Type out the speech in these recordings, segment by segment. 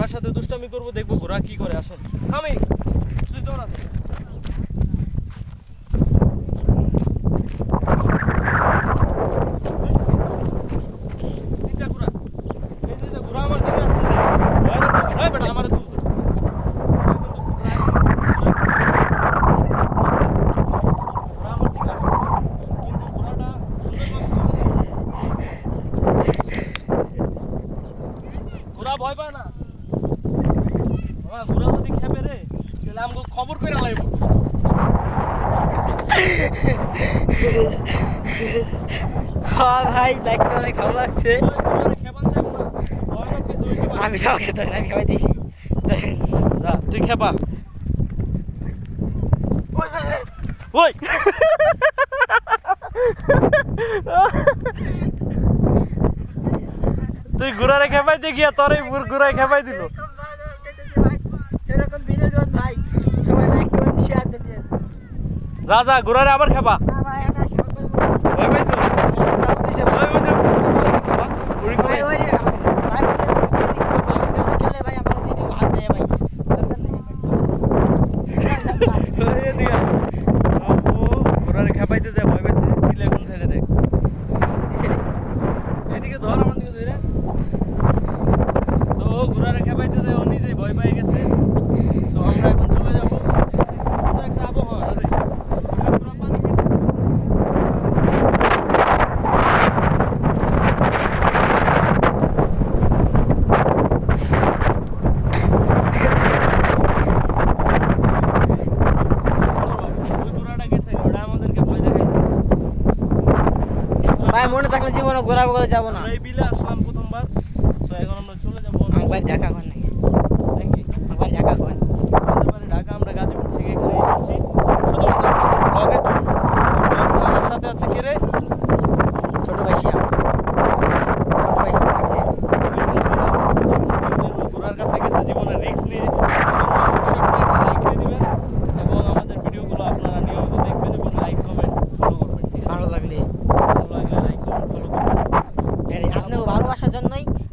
ঘোড়ার সাথে দুষ্টামি করবো, দেখবো ঘোড়া কি করে। আসেন আমি তুই দৌড়া। ভয় পায় না ঘোড়া, যদি খেপে রে তাহলে আমাকে খবর করে লাগবে। হ্যাঁ ভাই, দেখতে অনেক ভালো লাগছে। আমি যাও খেতে আমি খেপাই দিয়েছি। তুই খেপা। ওই তুই ঘোড়ারে খেপাইতে গিয়া তোর এই ঘোড়ায় খেপাই দিল। যা যা ঘোড়ারে আবার খেপা। ঘোড়ারে খেপাইতে যায় ভয় পাইছে। কোন সাইডে দেখ, এদিকে ধর আমার দিকে ধরে। তো ঘোড়ারে খেপাইতে যায়, ও নিজেই ভয় পেয়ে গেছে। তো আমরা এখন চলে যাবো একটা আবহাওয়া। ভাই মনে থাকলে জীবনে ঘোরা ঘোরা যাবো না। এই বিলে আসলাম প্রথমবার, তো এখন আমরা চলে যাবো। আমার বাড়ি ঢাকা কোন নাকি? আমার বাড়ি ঢাকা কোন? আমাদের বাড়ি ঢাকা। আমরা গাজীপুর থেকে এখানে এসেছি শুধুমাত্র ব্লগের জন্য। আমার সাথে আছে কে রে? ছোট ভাই শিয়া। ঘোড়ার কাছে গেছে জীবনের রিস্ক নিয়ে। অবশ্যই একটা লাইক দিয়ে দিবেন এবং আমাদের ভিডিওগুলো আপনারা নিয়মিত দেখবেন এবং লাইক কমেন্ট ফলো করবেন। ভালো লাগলে লাইক কমেন্ট ফলো করবেন।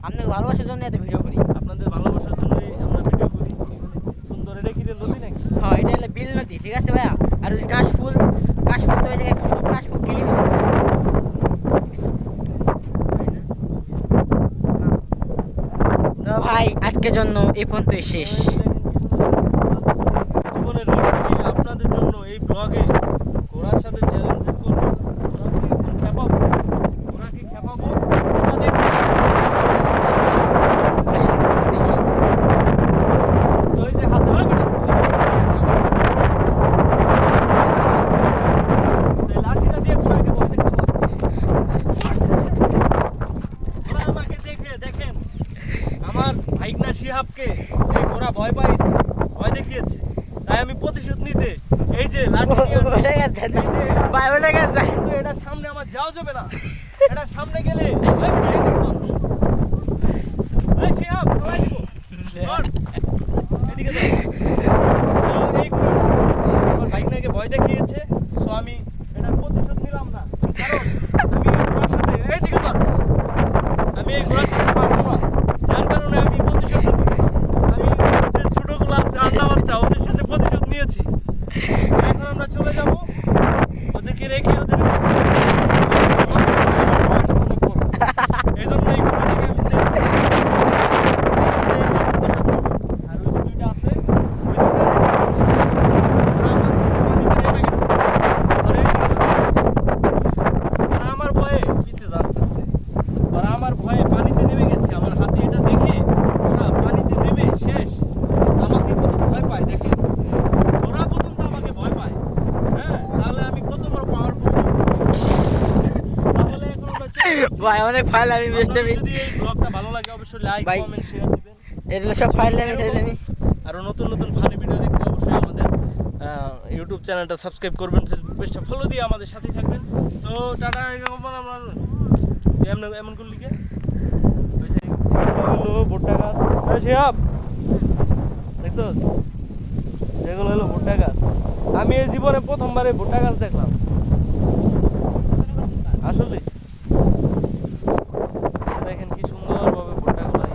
আপনাকে ভালোবাসার জন্যই এত ভিডিও করি। আপনাদের ভালোবাসার জন্যই আমরা ভিডিও করি। সুন্দর এটা কি নদী নাকি? হ্যাঁ, এটা হলো বিল নদী, ঠিক আছে ভাইয়া। আর ওই যে কাশফুল তো ওই জায়গায় সব কাশফুল কেটে ফেলেছে। তো ভাই আজকের জন্য এই পর্যন্তই শেষ। জীবনের রিস্ক নিয়ে আপনাদের জন্য এই ব্লগে ঘোড়ার সাথে চ্যালেঞ্জ করবো। ঘোড়াকে খেপাবো। আসি দেখি। ওই যে হাতে লাঠিটা দিয়ে ঘোড়াকে ভয় দেখাবো। ঘোড়া আমাকে দেখেন আমার ভাইগনা শিহাবকে এই ঘোড়া ভয় দেখিয়েছে। তাই আমি প্রতিশোধ নিতে এই যে লাঠি ভাই ওটা গেছে। এটার সামনে আমার যাওয়া যাবে না। এটার সামনে গেলে শিহাব এদিকে আমার ভাইগনাকে ভয় দেখিয়েছে। তো আমি এটার প্রতিশোধ নিলাম না, কারণ আমি এই ঘোড়ার সাথে পারবো না। যার কারণে আমি প্রতিশোধ আমি যে ছোটগুলো আছে আল্লাহ বাচ্চা ওদের সাথে প্রতিশোধ নিয়েছি। এখন আমরা চলে যাব, ওদেরকে রেখে ওদের এই জন্য এই ঘোড়াটাকে আমি আর ওই দুইটা আছে ওই আমার ভয়ে পিছিয়ে আস্তে আস্তে আর আমার ভয়ে পানিতে নেমে গেছে। আমার হাতে এটা দেখে ওরা পানিতে নেমে শেষ। আমাকে কত ভয় পায় দেখে, ওরা পর্যন্ত আমাকে ভয় পায়। হ্যাঁ, তাহলে আমি কত বড় পাওয়ারফুল। তাহলে এখন আমরা ভাই অনেক ফাইল আমি বেস্ট আমি। যদি এই ব্লগটা ভালো লাগে অবশ্যই লাইক কমেন্ট শেয়ার দিবেন। এগুলো সব ফাইল আমি আরো নতুন নতুন ফানি ভিডিও দেখতে অবশ্যই আমাদের ইউটিউব চ্যানেলটা সাবস্ক্রাইব করবেন, ফেসবুক পেজটা ফলো দিয়ে আমাদের সাথেই থাকবেন। তো টাটা। আমরা এমন করলি কে হলো ভুট্টা গাছ দেখছো, এগুলো হলো ভুট্টা গাছ। আমি এই জীবনে প্রথমবারে ভুট্টা গাছ দেখলাম আসলে। দেখেন কি সুন্দর ভাবে ভুট্টা গুলা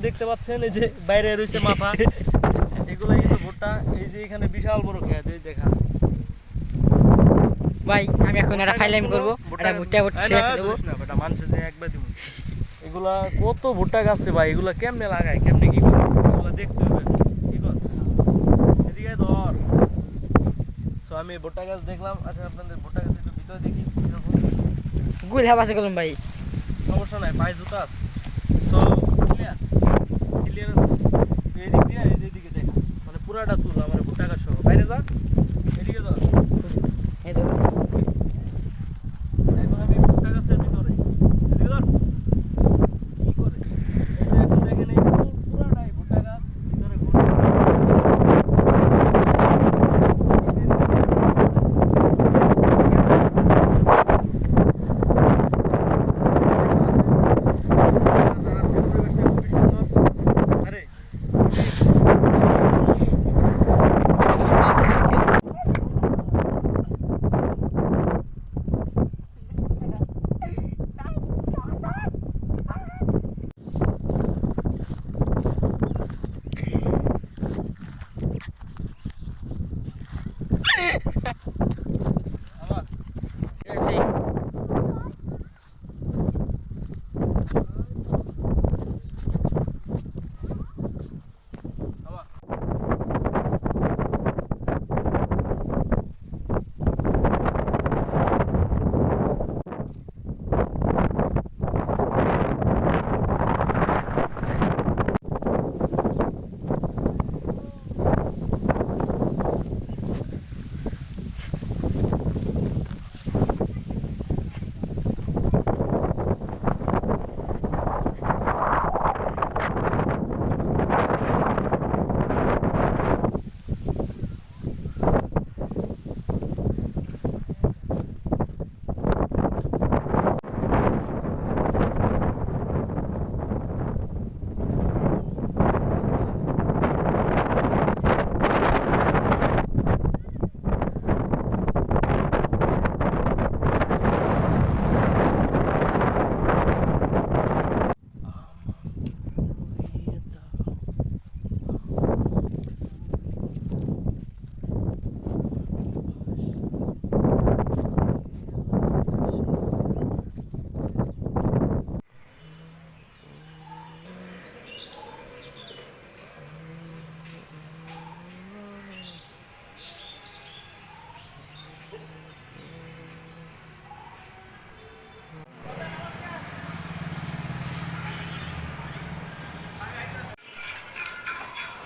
দেখতে পাচ্ছেন, এই যে বাইরে রয়েছে মাথা, এগুলো কিন্তু ভুট্টা। এই যে এখানে বিশাল বড় খেত, এই দেখা ভাই আমি এখন এটা ফাইলাম করবো, এটা ভুট্টা ভুট্টা শেষ দেবো। এগুলা কত ভুট্টা গাছে ভাই, এগুলা কেমনে লাগায়, কেমনে কি করে, এগুলা দেখতে হবে। ঠিক আছে, এদিকে ধর। সো আমি ভুট্টা গাছ দেখলাম। আচ্ছা আপনাদের ভুট্টা গাছ একটু ভিতরে দেখি কিরকম। গুল হাবাসে করলাম ভাই। সমস্যা নাই, পায়ে জুতা আছে। সো ক্লিয়ার ক্লিয়ার আছে। তুই এদিক দিয়ে এদিকে দেখ, মানে পুরাটা তুল আমার ভুট্টা গাছ সহ। বাইরে যা, এদিকে যা। এই তো এখন আমি ভুট্টা গাছের ভিতরে, এদিকে ধর। কি করে এই যে এখন দেখেন, এই পুরাটাই ভুট্টা গাছ ভিতরে ঘুরে। আরে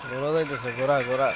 ঘোরা যাইতেছে, ঘোরা ঘোরা।